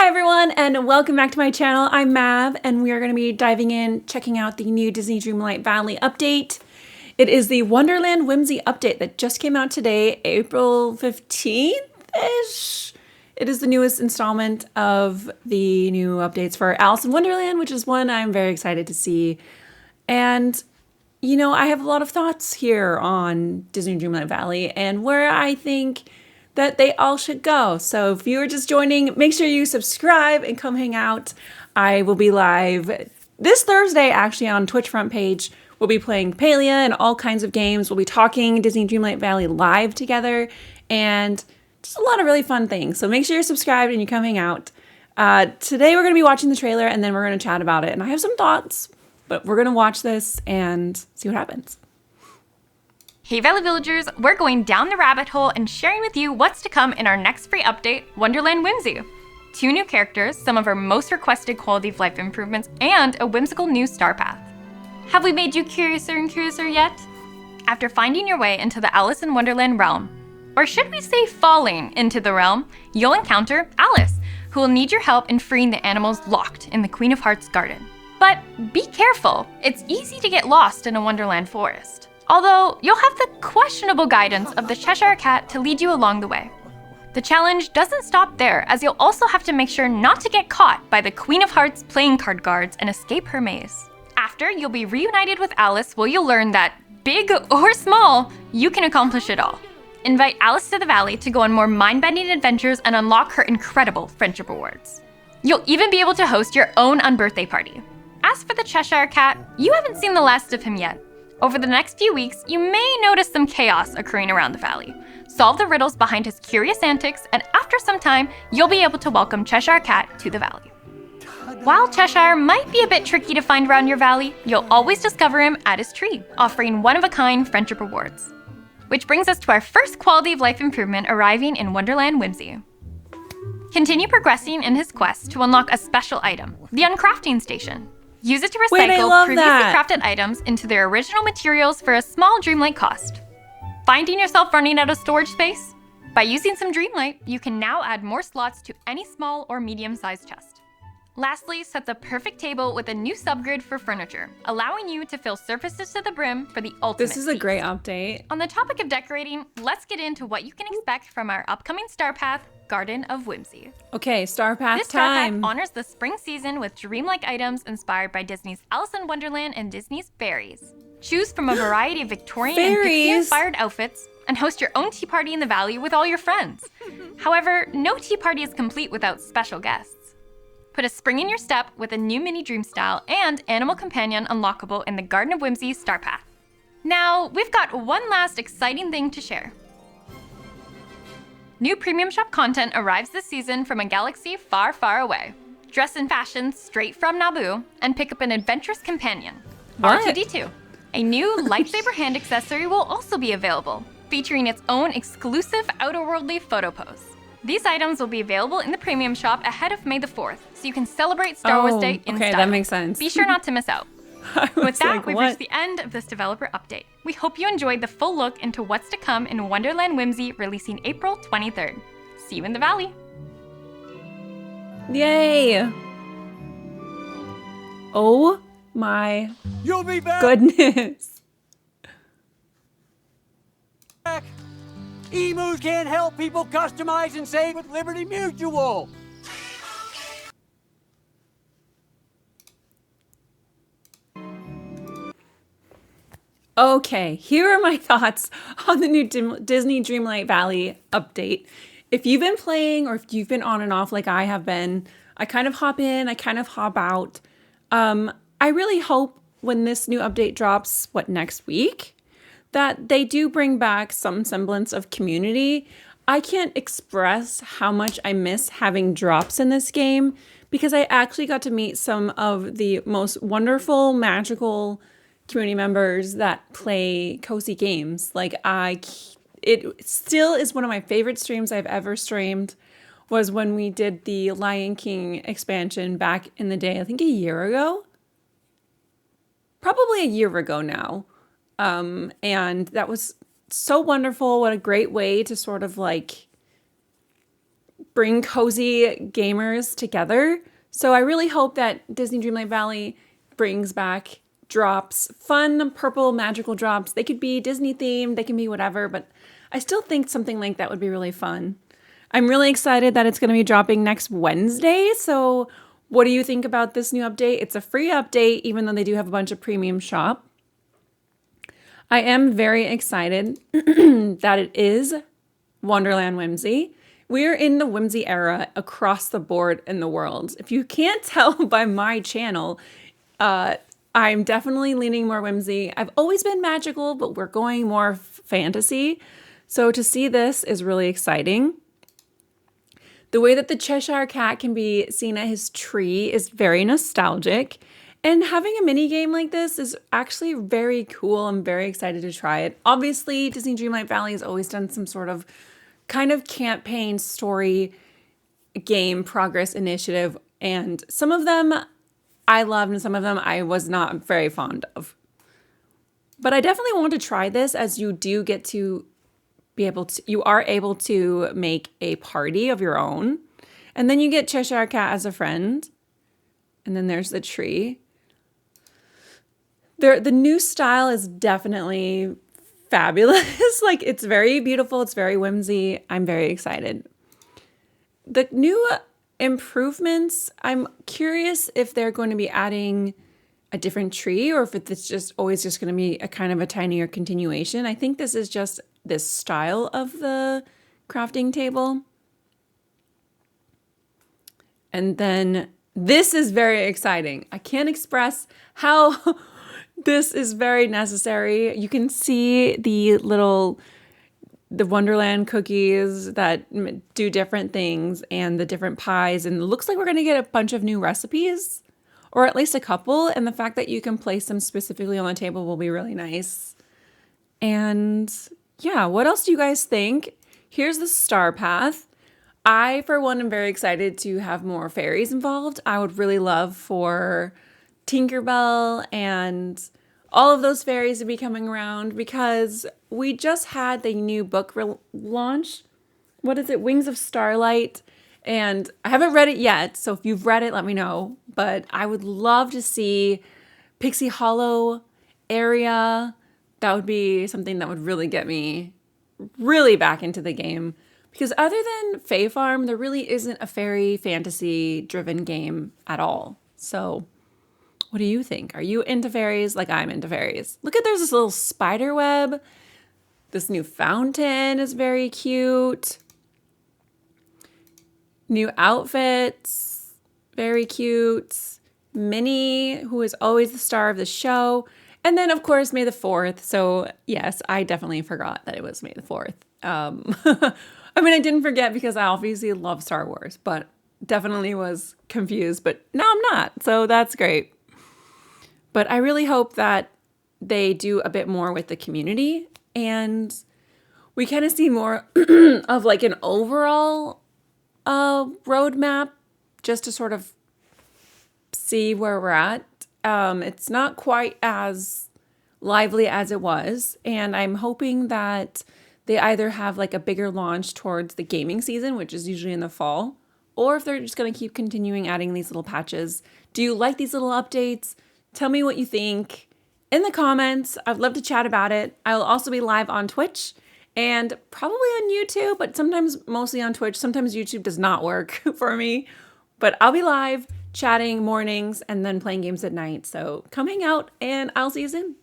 Hi everyone, and welcome back to my channel. I'm Mav, and we are going to be diving in, checking out the new Disney Dreamlight Valley update. It is the Wonderland Whimsy update that just came out today, April 15th-ish. It is the newest installment of the new updates for Alice in Wonderland, which is one I'm very excited to see. And, you know, I have a lot of thoughts here on Disney Dreamlight Valley and where I think that they all should go. So if you are just joining, make sure you subscribe and come hang out. I will be live this Thursday, actually, on Twitch front page. We'll be playing Palia and all kinds of games. We'll be talking Disney Dreamlight Valley live together and just a lot of really fun things. So make sure you're subscribed and you come hang out. Today we're going to be watching the trailer and then we're going to chat about it. And I have some thoughts, but we're going to watch this and see what happens. Hey Valley Villagers, we're going down the rabbit hole and sharing with you what's to come in our next free update, Wonderland Whimsy. 2 new characters, some of our most requested quality of life improvements, and a whimsical new star path. Have we made you curiouser and curiouser yet? After finding your way into the Alice in Wonderland realm, or should we say falling into the realm, you'll encounter Alice, who will need your help in freeing the animals locked in the Queen of Hearts garden. But be careful, it's easy to get lost in a Wonderland forest. Although, you'll have the questionable guidance of the Cheshire Cat to lead you along the way. The challenge doesn't stop there, as you'll also have to make sure not to get caught by the Queen of Hearts playing card guards and escape her maze. After, you'll be reunited with Alice, where you'll learn that, big or small, you can accomplish it all. Invite Alice to the Valley to go on more mind-bending adventures and unlock her incredible friendship rewards. You'll even be able to host your own unbirthday party. As for the Cheshire Cat, you haven't seen the last of him yet. Over the next few weeks, you may notice some chaos occurring around the valley. Solve the riddles behind his curious antics, and after some time, you'll be able to welcome Cheshire Cat to the valley. While Cheshire might be a bit tricky to find around your valley, you'll always discover him at his tree, offering one-of-a-kind friendship rewards. Which brings us to our first quality of life improvement arriving in Wonderland Whimsy. Continue progressing in his quest to unlock a special item, the Uncrafting Station. Use it to recycle previously crafted items into their original materials for a small Dreamlight cost. Finding yourself running out of storage space? By using some Dreamlight, you can now add more slots to any small or medium-sized chest. Lastly, set the perfect table with a new subgrid for furniture, allowing you to fill surfaces to the brim for the ultimate This is a great update. On the topic of decorating, let's get into what you can expect from our upcoming Star Path, Garden of Whimsy. Okay, Star Path This time. Star Path honors the spring season with dreamlike items inspired by Disney's Alice in Wonderland and Disney's fairies. Choose from a variety of Victorian and Pixie-inspired outfits and host your own tea party in the valley with all your friends. However, no tea party is complete without special guests. Put a spring in your step with a new mini dream style and animal companion unlockable in the Garden of Whimsy Star Path. Now, we've got one last exciting thing to share. New premium shop content arrives this season from a galaxy far, far away. Dress in fashion straight from Naboo and pick up an adventurous companion, R2-D2. A new lightsaber hand accessory will also be available, featuring its own exclusive outerworldly photo pose. These items will be available in the premium shop ahead of May the 4th, so you can celebrate Star Wars Day in style. Okay, that makes sense. Be sure not to miss out. With that, we've reached the end of this developer update. We hope you enjoyed the full look into what's to come in Wonderland Whimsy, releasing April 23rd. See you in the valley. Yay! Oh my You'll be back. goodness. Emus can't help people customize and save with Liberty Mutual. Okay, here are my thoughts on the new Disney Dreamlight Valley update. If you've been playing or if you've been on and off like I have been, I kind of hop in, I kind of hop out. I really hope when this new update drops, next week, that they do bring back some semblance of community. I can't express how much I miss having drops in this game because I actually got to meet some of the most wonderful, magical community members that play cozy games. It still is one of my favorite streams I've ever streamed was when we did the Lion King expansion back in the day, I think a year ago. Probably a year ago now. And that was so wonderful. What a great way to sort of bring cozy gamers together. So I really hope that Disney Dreamlight Valley brings back drops, fun purple magical drops. They could be Disney themed, they can be whatever, but I still think something like that would be really fun. I'm really excited that it's going to be dropping next Wednesday. So what do you think about this new update? It's a free update, even though they do have a bunch of premium shop. I am very excited that it is Wonderland Whimsy. We're in the Whimsy era across the board in the world. If you can't tell by my channel, I'm definitely leaning more Whimsy. I've always been magical, but we're going more fantasy. So to see this is really exciting. The way that the Cheshire Cat can be seen at his tree is very nostalgic. And having a mini game like this is actually very cool. I'm very excited to try it. Obviously, Disney Dreamlight Valley has always done some sort of kind of campaign story game progress initiative. And some of them I loved and some of them I was not very fond of. But I definitely want to try this, as you do get to you are able to make a party of your own. And then you get Cheshire Cat as a friend. And then there's the tree. The new style is definitely fabulous. Like, it's very beautiful. It's very whimsy. I'm very excited. The new improvements, I'm curious if they're going to be adding a different tree or if it's just always just going to be a kind of a tinier continuation. I think this is just this style of the crafting table. And then this is very exciting. I can't express how this is very necessary. You can see the Wonderland cookies that do different things and the different pies. And it looks like we're going to get a bunch of new recipes, or at least a couple. And the fact that you can place them specifically on the table will be really nice. And yeah, what else do you guys think? Here's the star path. I, for one, am very excited to have more fairies involved. I would really love for Tinkerbell and all of those fairies to be coming around, because we just had the new book launch. What is it? Wings of Starlight. And I haven't read it yet, so if you've read it, let me know. But I would love to see Pixie Hollow area. That would be something that would really get me really back into the game. Because other than Fae Farm, there really isn't a fairy fantasy driven game at all. So what do you think? Are you into fairies like I'm into fairies? Look at, there's this little spider web. This new fountain is very cute. New outfits, very cute. Minnie, who is always the star of the show. And then, of course, May the 4th. So, yes, I definitely forgot that it was May the 4th. I mean, I didn't forget because I obviously love Star Wars, but definitely was confused. But now I'm not, so that's great. But I really hope that they do a bit more with the community and we kind of see more of like an overall roadmap just to sort of see where we're at. It's not quite as lively as it was, and I'm hoping that they either have like a bigger launch towards the gaming season, which is usually in the fall, or if they're just going to keep continuing adding these little patches. Do you like these little updates? Tell me what you think in the comments. I'd love to chat about it. I'll also be live on Twitch and probably on YouTube, but sometimes mostly on Twitch. Sometimes YouTube does not work for me, but I'll be live chatting mornings and then playing games at night. So come hang out and I'll see you soon.